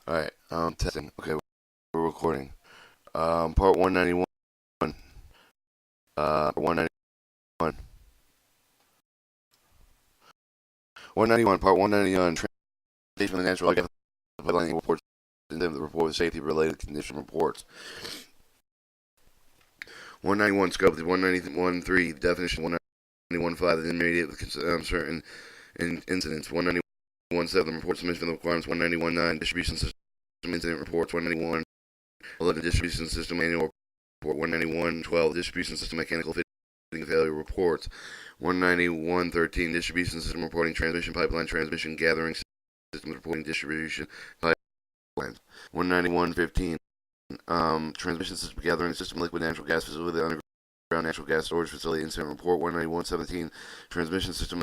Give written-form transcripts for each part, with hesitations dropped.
Alright, testing. Okay, we're recording. Part 191. 191. 191, part 191, transportation of the natural gas pipeline reports, and then the report of safety related condition reports. 191, scope, the 191.3, definition, 191.5, the intermediate with certain incidents, 191.7, report submission of the requirements, 191.9, distribution system incident reports, 191, 11, distribution system annual report, 191.12, distribution system mechanical fitting failure reports, 191.13, distribution system reporting transmission pipeline transmission gathering systems reporting distribution pipelines, 191.15, transmission system gathering system liquid natural gas facility underground natural gas storage facility incident report, 191.17, transmission system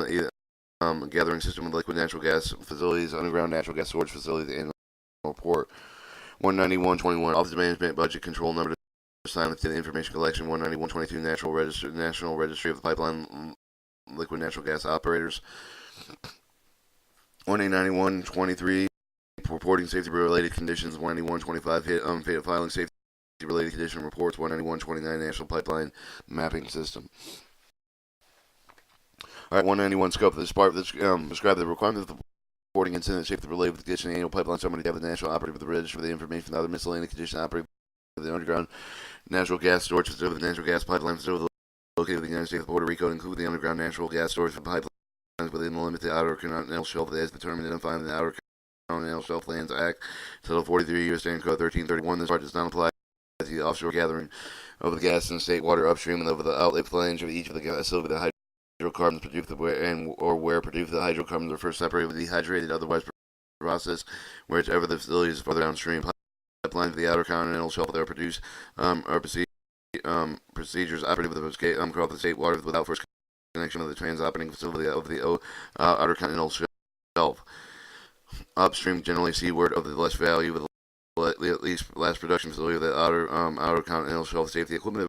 gathering system of liquid natural gas facilities underground natural gas storage facility annual report, 191.21, office management budget control number assignment to the information collection, 191.22, national registry of the pipeline liquid natural gas operators, 191.23, reporting safety related conditions, 191.25, filing safety related condition reports, 191.29, national pipeline mapping system. All right, 191 scope. This part describe the requirement of the reporting incident safety related with the condition annual pipeline summary to have the national operator of the register for the information of other miscellaneous condition operator of the underground natural gas storage facility, the natural gas pipeline facility located in the United States of Puerto Rico, including the underground natural gas storage pipelines within the limited outer continental shelf as determined and defined in the Outer Continental Shelf Lands Act, Title 43, U.S. Standard Code 1331. This part does not apply to the offshore gathering of the gas in state water upstream and over the outlet flange of each of the gas facility. The hydrocarbons produced or where produced the hydrocarbons are first separated, dehydrated, otherwise processed, wherever the facility is further downstream. Pipelines of the Outer Continental Shelf that are produced are procedures operated with the state water without first connection of the trans-operating facility of the Outer Continental Shelf. Upstream, generally seaward of the less value of the at least last production facility of the Outer Continental Shelf. Safety equipment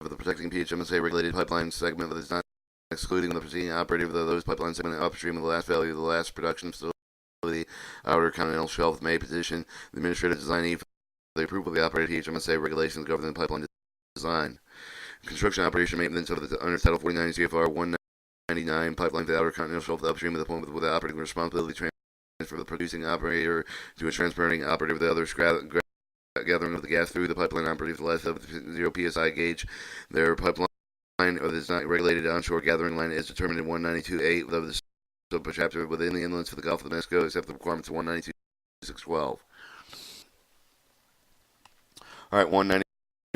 of the protecting PHMSA regulated pipeline segment that is not excluding the preceding operator of those pipeline segment upstream of the last value of the last production facility Outer Continental Shelf may petition the administrative designee for the approval of the operator PHMSA regulations governing the pipeline design. Construction operation maintenance of the under Title 49 CFR 199 pipeline to the Outer Continental Shelf upstream of the point with the operating responsibility for the producing operator to a transporting operator with the other gathering of the gas through the pipeline operative less of 0 psi gauge. Their pipeline or is not regulated onshore gathering line is determined in 192.8 of the subchapter within the inlets for the Gulf of Mexico, except the requirements of 192.612. All right,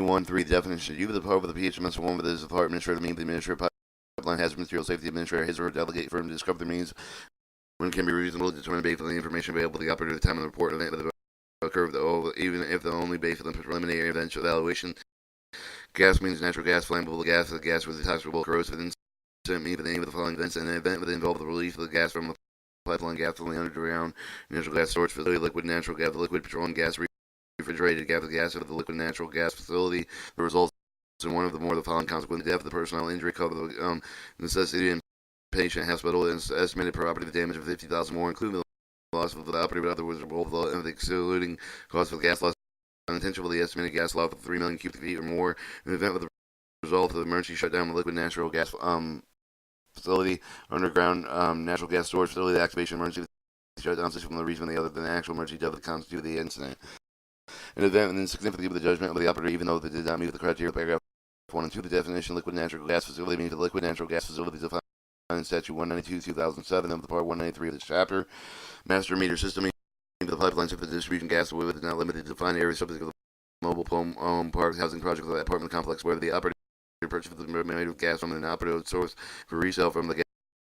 191.3 definition. You, the power of the PHMS, one with his department administrator, means the administrator pipeline hazard material safety administrator, his or delegate firm to discover the means when it can be reasonable to determine based on the information available to the operator at the time of the report of the curve, even if the only based on the preliminary evaluation. Gas means natural gas, flammable gas, the gas with toxic, corrosive incident, means the name of the following events, and an event would involve the release of the gas from the pipeline gas from the underground natural gas storage facility, liquid natural gas, liquid petroleum gas, refrigerated gas, the gas of the liquid natural gas facility. The results in one of the more of the following consequences: death, the personal injury, cover the necessity in patient hospital, and estimated property damage of 50,000 more, including the loss of the operator, otherwise excluding cost of gas loss unintentionally estimated gas loss of 3 million cubic feet or more. In the event of the result of the emergency shutdown of the liquid natural gas facility, underground natural gas storage facility, the activation emergency shutdown system from the reason other than the actual emergency death that constituted the incident. An event and insignificantly with the judgment of the operator, even though they did not meet the criteria of paragraph 1 and 2, the definition of liquid natural gas facility means the liquid natural gas facility defined in Statute 192/2007 of the Part 193 of this chapter. Master meter system the pipelines of the distribution gas with is not limited to defined areas subject to the mobile park housing project of the apartment complex where the operator purchases the made of gas from an operator source for resale from the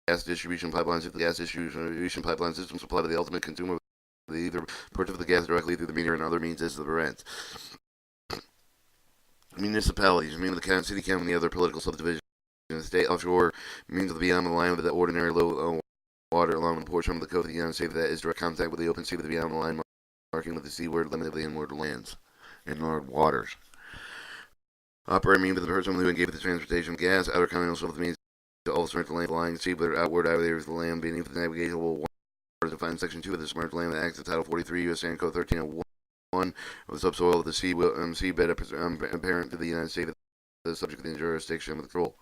gas distribution pipelines. If the gas distribution pipeline system supply to the ultimate consumer, they either purchase the gas directly through the meter and other means as the rent. Municipalities, meaning the city, county, and the other political subdivisions, the state offshore means of the beyond the line with the ordinary low water along the portion of the coast of the United States that is direct contact with the open sea with the beyond the line marking with the seaward limit of the inward lands, inward waters. Operator means the person who engaged with the transportation of gas, outer continental shelf means to all strength of land lying seabed outward, either the land beneath the navigable is defined in Section 2 of the Submerged Land Act of Title 43 U.S. Sand Code 1301 of the subsoil of the seabed apparent to the United States the subject of the jurisdiction of the control.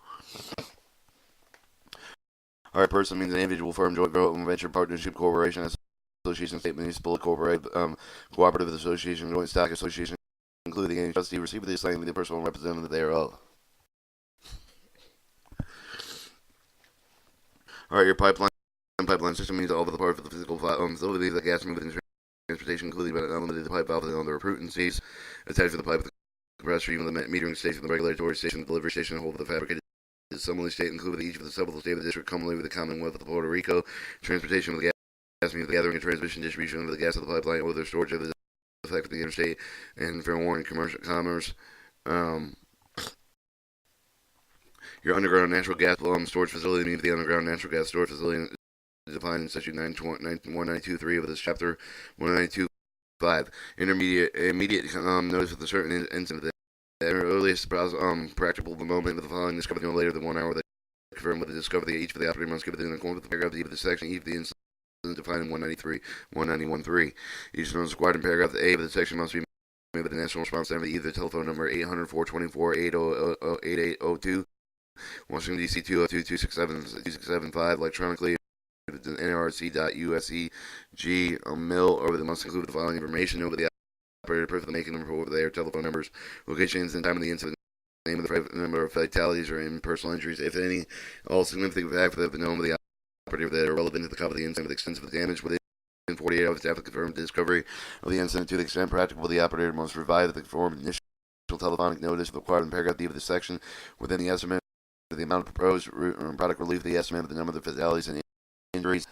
All right, person means an individual, firm, joint venture, partnership, corporation, association, state, municipal, corporate, cooperative association, joint stock association, including any trustee, receiver, the assignment, the personal representative thereof. All right, your pipeline system means all of the parts of the physical facility, the gas movement, and transportation, including but not unlimited to pipe valve and other appurtenances attached to the pipe, the compressor, even the metering station, the regulatory station, the delivery station, the whole of the fabricated assembly state, including each of the several state of the district, commonly with the Commonwealth of Puerto Rico, transportation of the gas means the gathering and transmission, distribution of the gas of the pipeline, or the storage of the effect of the interstate and fair warning commercial commerce. Your underground natural gas storage facility means the underground natural gas storage facility defined in Section 192.3 of this chapter 192.5. Immediate notice of the certain incident. The earliest practicable the moment of the following discovery no later than 1 hour that confirmed with the discovery each of the operating must give it in accordance with the paragraph of the section each of the incident defined in 191.3. Each notice required in paragraph A of the section must be made with the national response number either telephone number 800-424-8802, Washington D.C. 202-267-2675, electronically nrc.useg mill, or they must include the following information over the operator, proof of the making number over their telephone numbers, locations and time of the incident, name of the number of fatalities or personal injuries, if any, all significant facts that have been known to the operator that are relevant to the cause of the incident, with extent of the damage within 48 hours after confirmed discovery of the incident. To the extent practicable, the operator must provide the conformed initial telephonic notice required in paragraph B of the section within the estimate of the amount of proposed product relief, the estimate of the number of fatalities and injuries,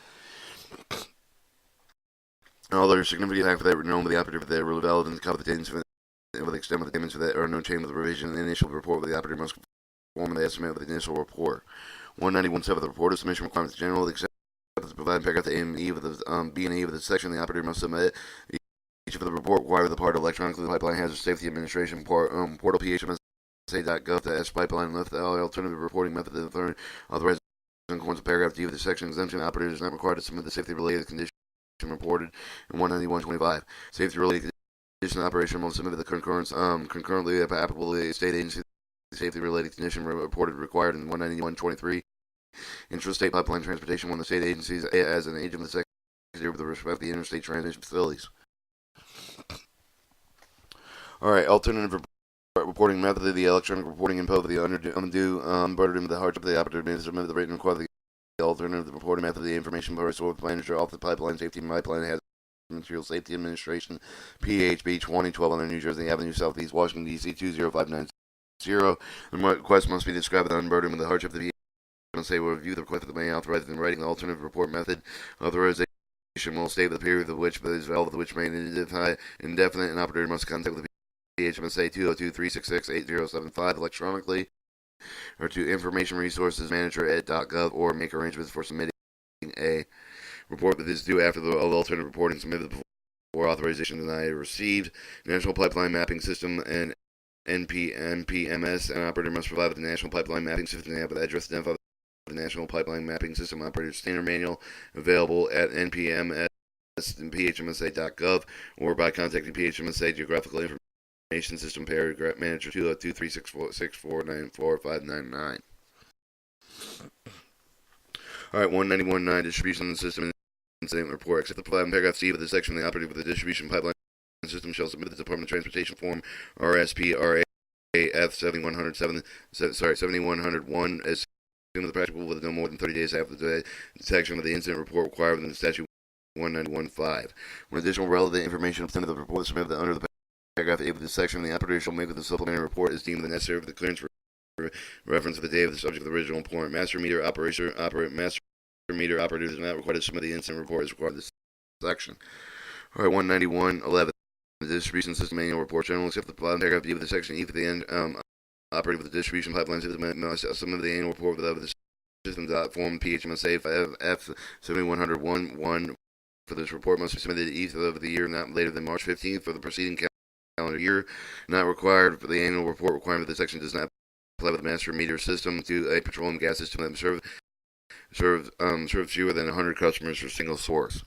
and all other significant facts that were known to the operator that were relevant to cover the incident with the extent of the damage that are no change of the revision in the initial report, where the operator must conform the estimate of the initial report. 191.7 the report of submission requirements general, except as provided in paragraph A and E of the B and E of the section, the operator must submit each of the report required the part electronically. The Pipeline Hazard Safety Administration portal phmsa.gov to S pipeline lift the alternative reporting method of the authorized in accordance with paragraph D of the section. Exemption operator is not required to submit the safety related condition reported in 191.25. Safety related condition operation will submit the concurrently applicable state agency safety related condition reported required in 191.23. Intrastate pipeline transportation when the state agencies as an agent of the secretary with respect to the interstate transmission facilities. All right, alternative reporting method of the electronic reporting info of the undue burden of the hardship of the operator may submit the written request. The alternative reporting method of the information source manager off the pipeline safety and pipeline hazard material safety administration, PHB 2012 on New Jersey Avenue Southeast, Washington D.C. 20590. The request must be described with unburdened with the hardship of the say will review the request that may authorize in writing the alternative report method. Authorization will state the period of which is valid, which may indefinite, and operator must contact the PHMSA 202-366-8075 electronically or to information resources manager at .gov or make arrangements for submitting a report that is due after the alternative reporting submitted before authorization denied received. National Pipeline Mapping System and NPMS, an operator must provide the National Pipeline Mapping System app with address identified the National Pipeline Mapping System Operator Standard Manual available at NPMS and PHMSA.gov or by contacting PHMSA Geographical Information System Paragraph Manager 202-364-6494599. All right, 191.9 Distribution System Incident Report. Except the provided paragraph C of the section, the operator with the distribution pipeline system shall submit the Department of Transportation Form RSPRAF 7101 as soon as practical with no more than 30 days after the detection of the incident report required within the statute 191.5. When additional relevant information obtained of the report submitted under the paragraph A of this section, the operator shall make with the supplementary report as deemed necessary for the clearance reference of the day of the subject of the original report. Master meter operator is not required to submit the incident report as required in this section. All right, 191.11. The distribution system manual report general except the bottom paragraph B of the section E for the end operating with the distribution pipeline system must submit the annual report with the system form PHMSA F 7101 for this report must be submitted each of the year not later than March 15th for the preceding calendar year. Not required for the annual report requirement. The section does not apply with the master meter system to a petroleum gas system that serves fewer than 100 customers for single source.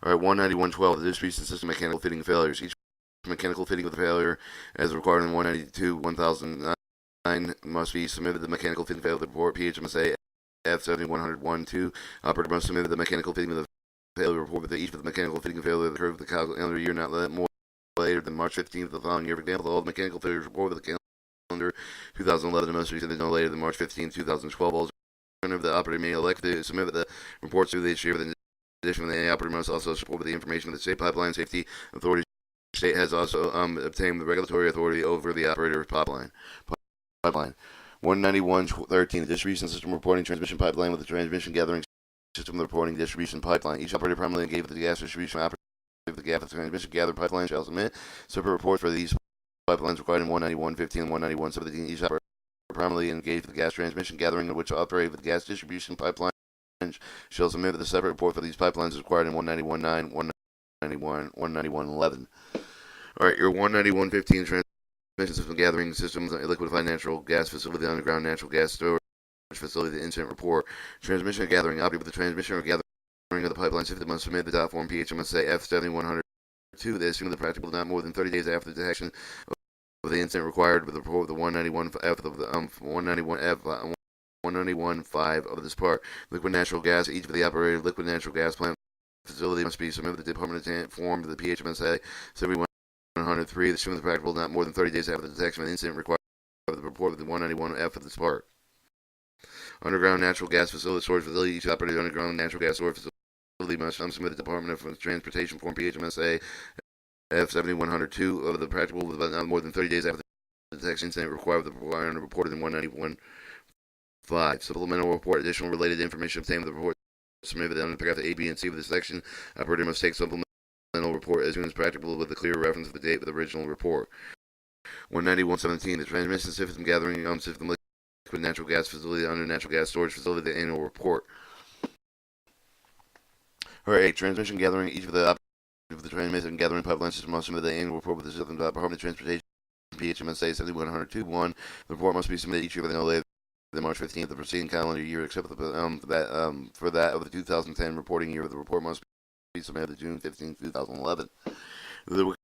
All right, 191.12. The distribution system mechanical fitting failures. Each mechanical fitting with a failure, as required in 192/1009, must be submitted the mechanical fitting failure report. PHMSA F7101-2. Operator must submit the mechanical fitting with a failure report with each of the mechanical fitting failure that occurred with the calendar year, not more later than March 15th of the following year. For example, all the mechanical failures reported with the calendar 2011 must be submitted no later than March 15th, 2012. Alternative, the operator may elect to submit the reports through this year. In addition, the operator must also support with the information of the State Pipeline Safety Authority. The state has also obtained the regulatory authority over the operator's pipeline. 191.13. The distribution system reporting transmission pipeline with the transmission gathering system reporting distribution pipeline. Each operator primarily engaged with the gas distribution operator of the gas transmission gathering pipeline shall submit separate reports for these pipelines required in 191.15 and 191.17. Each operator primarily engaged with the gas transmission gathering, which operate with the gas distribution pipeline shall submit the separate report for these pipelines as required in 191.9, 191.11. All right, your 191.15 transmission system gathering systems, liquefied natural gas facility, the underground natural gas storage facility, the incident report. Transmission and gathering operated with the transmission or gathering of the pipeline system must submit the dot form PHMSA F7102. They assume the practical not more than 30 days after the detection of the incident required with the report of the 191F of the 191F 191.5 of this part. Liquid natural gas. Each of the operated liquid natural gas plant facility must be submitted to the Department of form to the PHMSA 7103. Assuming the practical not more than 30 days after the detection of the incident required with the report of the 191F of this part. Underground natural gas facility storage facility. Each operated underground natural gas storage facility must submit to the Department of Transportation form PHMSA F7102 of the practical with not more than 30 days after the detection incident required with the reported in 191.5. Supplemental report. Additional related information obtained with the report submitted under paragraph A, B, and C of this section. Operator must take supplemental report as soon as practicable with a clear reference of the date of the original report. 191.17. The transmission system gathering system liquid natural gas facility under natural gas storage facility, the annual report. All right, transmission gathering. Each of the transmission gathering pipeline system must submit the annual report with the Department of Transportation PHMSA 7102-1. The report must be submitted each year no later than March 15th of the preceding calendar year, except for that of the 2010 reporting year. The report must be submitted to June 15, 2011. The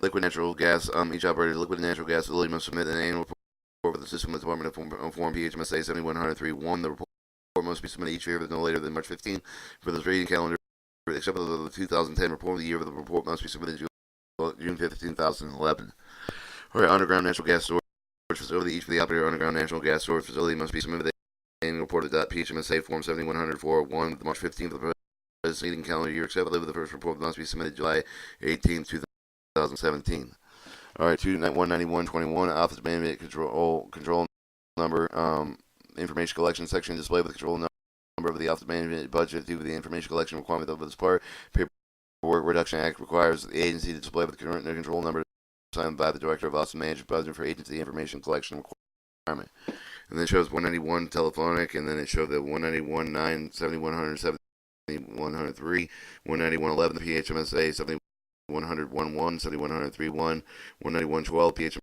liquid natural gas. Each operator liquid natural gas facility must submit an annual report with the system of the Department of form PHMSA 7103-1. The report must be submitted each year no later than March 15 for the preceding calendar, except for the 2010 report of the year. The report must be submitted June 15, 2011. All right, underground natural gas storage facility. Each of the operator underground natural gas storage facility must be submitted the annual report of PHMSA form 7104-1 March 15th of the preceding calendar year, except for the first report must be submitted July 18, 2017. All right, 191.21 office management control number information collection section display with the control number of the office management budget due to the information collection requirement of this part. Paperwork Reduction Act requires the agency to display with the current control number signed by the Director of Office Management Budget for agency information collection requirement. And then it shows 191 telephonic, and then it showed the 191.9, 7107, 103, 191.11 the PHMSA 7101-1, 7103-1, 191.12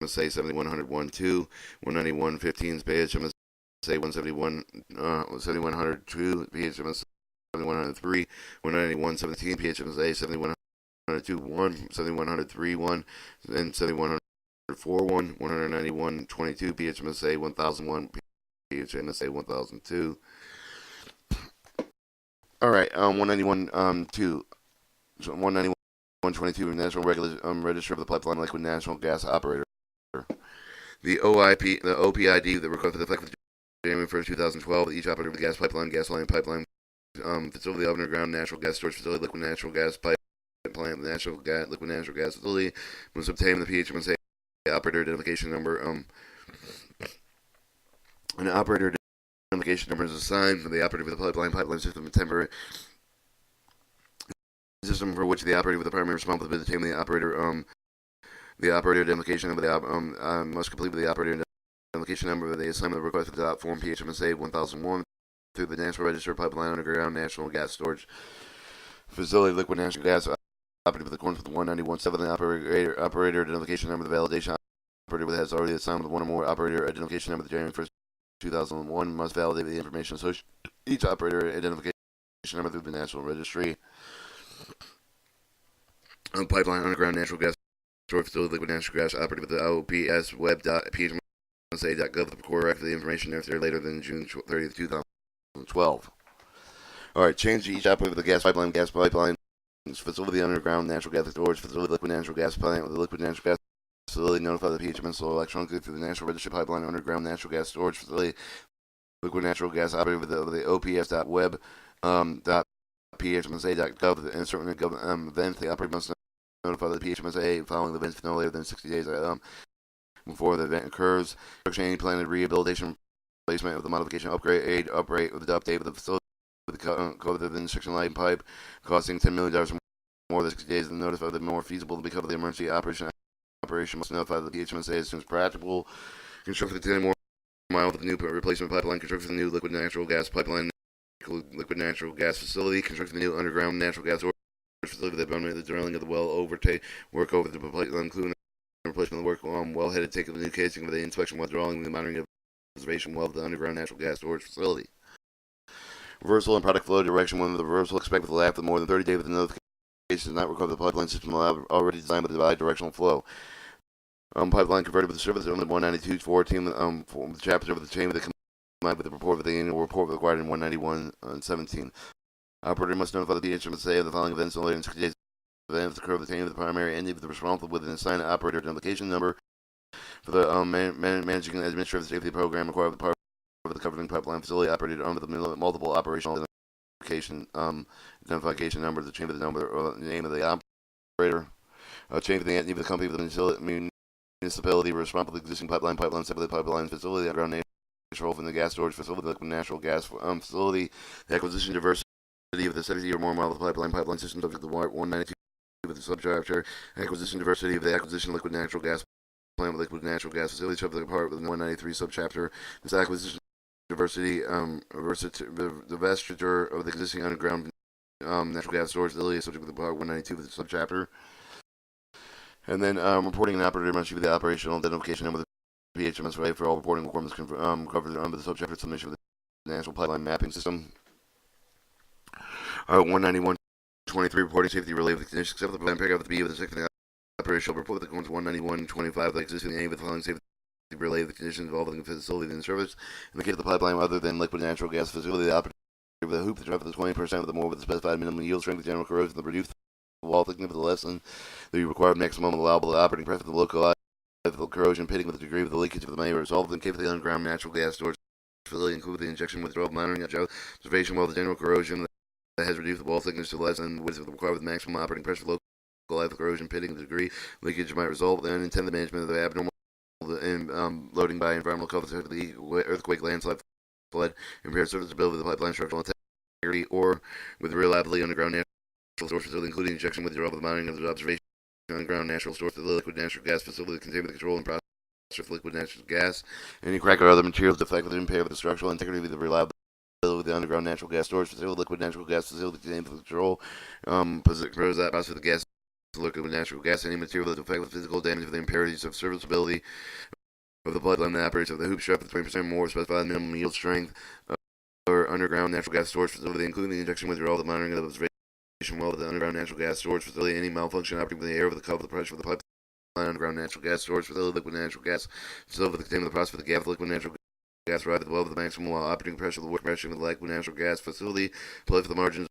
PHMSA 7101-2, 191.15 PHMSA 171 7102 PHMSA 7103, 191.17 PHMSA 7102-1, 7103-1, and 7104-1, 191.22 PHMSA 1001, PHMSA 1002. All right, 191.2. So 191.22 National Register of the Pipeline Liquid Natural Gas Operator. The OPID that requires the effective January 1st, 2012. Each operator of the gas pipeline facility, underground natural gas storage facility, liquid natural gas pipeline, liquid natural gas facility must obtain the PHMSA operator identification number. An operator identification number is assigned for the operator of the pipeline system and temporary system for which the operator with the primary responsibility to obtain the operator identification number. Must complete with the operator identification number of the assignment request for the form PHMSA 1001 through the National Register Pipeline Underground Natural Gas Storage Facility, liquid natural gas operated with accordance with 191.7. The operator identification number. The validation operator that has already assigned with one or more operator identification number. The January 1st, 2001 must validate the information associated with each operator identification number through the National Registry. Pipeline underground natural gas storage facility, liquid natural gas operated with the OPS web.phmsa.gov. The correct the information necessary later than June 30th, 2012. All right, change each operated with the gas pipeline facility, underground natural gas storage facility, liquid natural gas plant with the liquid natural gas facility. Notify the PHMSA electronically through the National Register Pipeline underground natural gas storage facility, liquid natural gas operated with the OPS.web. .phmsa.gov and certain events the operator must notify the PHMSA following the events no later than 60 days before the event occurs. Any planned rehabilitation, replacement of the modification, upgrade, update of the facility with the code of the section light pipe costing $10 million or more than 60 days and notify the more feasible to become the emergency operation. Operation must notify the PHMSA as soon as practicable. Construct the 10 more miles of the new replacement pipeline. Construct the new liquid natural gas pipeline. Liquid natural gas facility. Construct the new underground natural gas storage facility that permit the drilling of the well work over the pipeline, including the replacement of the work wellhead, take of the new casing for the inspection while drawing the monitoring of the observation well of the underground natural gas storage facility. Reversal and product flow direction. When the reversal expected to last for more than 30 days with the notification does not recover the pipeline system already designed with the bi-directional flow. Pipeline converted with the service under 192.14 for the chapters over the chain with the combined with the report of the annual report required in 191.17. Operator must notify the PHMSA of the following events no later than 60 days. Events occur with the chain of the primary entity with the responsible with an assigned operator identification number for the managing and administrative safety program required with the part of the covering pipeline facility operated under the multiple operational identification number, the chain of the number or the name of the operator, chain of the entity of the company with the municipality responsible for the existing pipeline separate pipeline facility, underground natural from the gas storage facility, the liquid natural gas facility, the acquisition diversity of the 70 or more mile of pipeline system subject to 192 with the subchapter, acquisition diversity of the acquisition of liquid natural gas plant with liquid natural gas facility subject to part with the 193 subchapter. This acquisition diversity, the vestiture of the existing underground natural gas storage facility is subject to part 192 with the subchapter. And then reporting an operator must use the operational identification number of the PHMSA for all reporting requirements covered under the subchapter submission of the National Pipeline Mapping System. 191.23 reporting safety related conditions except for the plan paragraph of the B of the second operator shall report the going to 191.25 that existing any of the following safety related conditions involving the facility and service. In the case of the pipeline other than liquid natural gas facility, the operator with a hoop to drive with the 20% of the more with the specified minimum yield strength, general corrosion, the reduced wall thickness of the less than the required maximum allowable operating pressure of the local corrosion pitting with the degree of the leakage of the may result in case of the underground natural gas storage facility include the injection withdrawal monitoring observation while the general corrosion that has reduced the wall thickness to less than what is required with maximum operating pressure of local corrosion pitting the degree leakage might result in unintended management of the abnormal loading by environmental causes of the earthquake, landslide, flood, impaired serviceability of the pipeline structural integrity, or with reliably underground natural source facility, including injection withdrawal of the monitoring of the observation underground natural source of the liquid natural gas facility containing the control and process of liquid natural gas. Any crack or other materials defectively impaired with the structural integrity of the reliability of the underground natural gas storage facility, liquid natural gas facility containing the control, that process of the gas liquid natural gas, any material that affects the physical damage of the impurities of serviceability of the pipeline that operates of the hoop shaft with 20% more specified minimum yield strength or underground natural gas storage facility, including the injection withdrawal, the monitoring of the observation well of the underground natural gas storage facility, any malfunction operating with the air over the cover of the pressure of the pipeline underground natural gas storage facility, liquid natural gas facility with the containment of the process of the gas liquid natural gas arrive at the well of the maximum while operating pressure of the work pressure of the liquid natural gas facility, play for the margins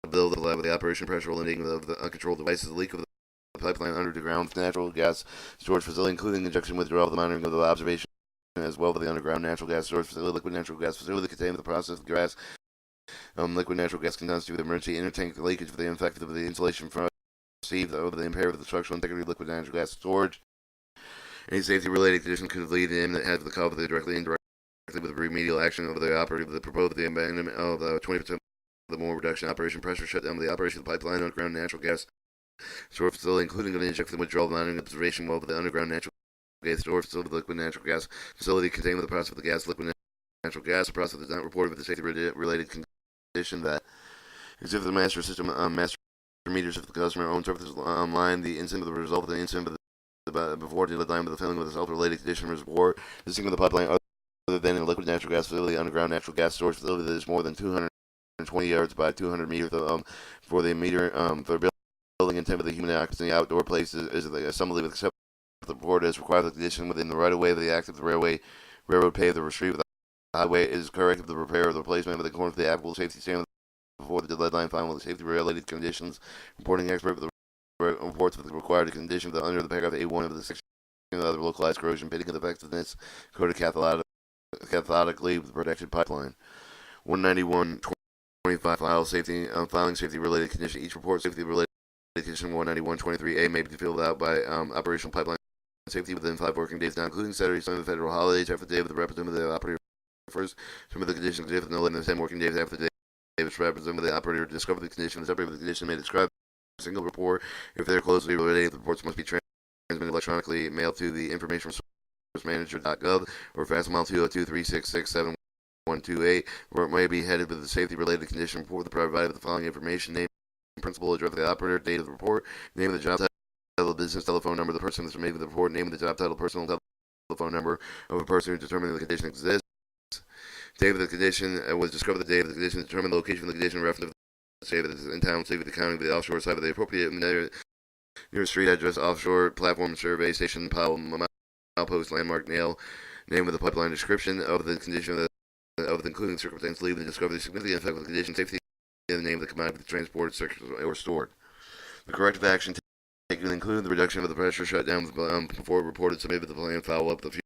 of the level of the operation pressure eliminating of the uncontrolled devices, the leak of the pipeline underground natural gas storage facility, including injection withdrawal of the monitoring of the observation as well for the underground natural gas storage facility, liquid natural gas facility contained the process of gas, liquid natural gas conducts with emergency intertank leakage for the infected of the insulation from received over the impaired of the structural integrity of liquid natural gas storage. Any safety related condition could lead to imminent head of the cover directly and indirectly with remedial action of the operator that proposed the abandonment of 20% of the more reduction operation pressure shutdown of the operation of the pipeline underground natural gas storage facility, including an injection withdrawal monitoring observation well for the underground natural gas storage facility, liquid natural gas facility containing the process of the gas liquid natural gas. The process is not reported with the safety related condition that exhibit the master system master meters of the customer own services online. The incident of the result of the incident before the time of the filling with a self-related condition report. The sinking of the pipeline other than in a liquid natural gas facility, underground natural gas storage facility that is more than 200 20 yards by 200 meters for the meter for building intent with the human occupancy outdoor place is the assembly with except the report as required the condition within the right of way of the active railroad paved the street with the highway is correct of the repair or the replacement with according to the applicable safety standard before the deadline final with the safety related conditions reporting expert with the reports with the required condition under the paragraph A1 of the section of the localized corrosion pitting of effectiveness coded cathodically with the protection pipeline. 191.25 filing safety related condition. Each report safety related condition 191.23A may be filled out by operational pipeline safety within 5 working days, not including Saturday, Sunday, federal holidays, after the day of the representative of the operator first. Some of the conditions if no later than 10 working days after the day of the representative of the operator discovered the condition. The separate condition may describe a single report. If they're closely related, the reports must be transmitted electronically, mailed to the information resource manager.gov or fastmail 202-366-7128, where it may be headed with the safety-related condition report the provided with the following information: name, principal, address of the operator, date of the report, name of the job title, business telephone number of the person that's making the report, name of the job title, personal telephone number of a person who determined the condition exists. Date of the condition was discovered the day of the condition, determine the location of the condition, reference the state of the in town, state of the county, of the offshore side of the appropriate nearest street address, offshore platform, survey station, post, landmark, name of the pipeline, description of the condition of the including circumstance, leave the discovery, significant effect of the condition, safety, and the name of the commodity transported, or stored. The corrective action taken including the reduction of the pressure shutdown before reported, submitted the plan, follow up the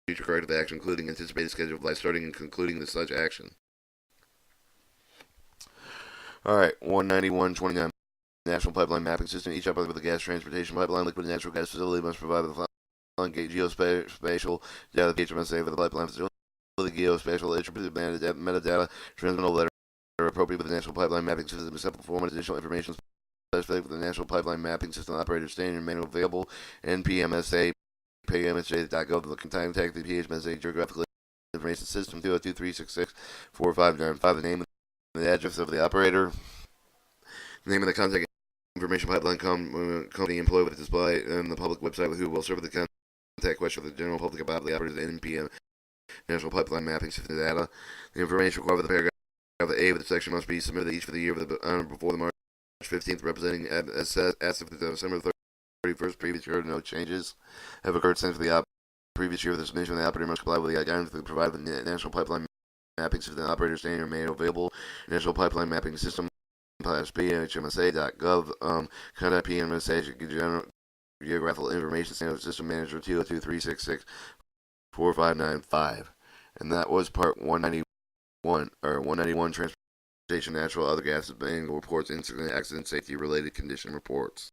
future corrective action, including anticipated schedule by starting and concluding the such action. Alright, 191.29 National Pipeline Mapping System. Each operator with a gas transportation pipeline, liquid and natural gas facility must provide the following geospatial data, the HMSA for the pipeline facility, geospatial attribute metadata, transmittal letter appropriate with the National Pipeline Mapping System, simple format, additional information specific with the National Pipeline Mapping System operator standard manual available, NPMSA, PMSA.gov, contact the PMSA Geographical Information System 202-366-4595, the name and the address of the operator, the name of the contact information pipeline company employed with the display, and the public website with who will serve the contact question for the general public about the operator's NPM National Pipeline Mapping System data. The information required with the paragraph A of the section must be submitted each for the year before the March 15th, representing as of December 31st previous year. No changes have occurred since the previous year of the submission. The operator must comply with the guidelines provided with the National Pipeline Mapping System. The operator standard made available. National Pipeline Mapping System PMSA.gov. Contact PMSA Geographical Information Standard System Manager 202-366-4595. And that was part 191 or 191 transportation, natural, other gases, annual reports, incident, accident, safety related condition reports.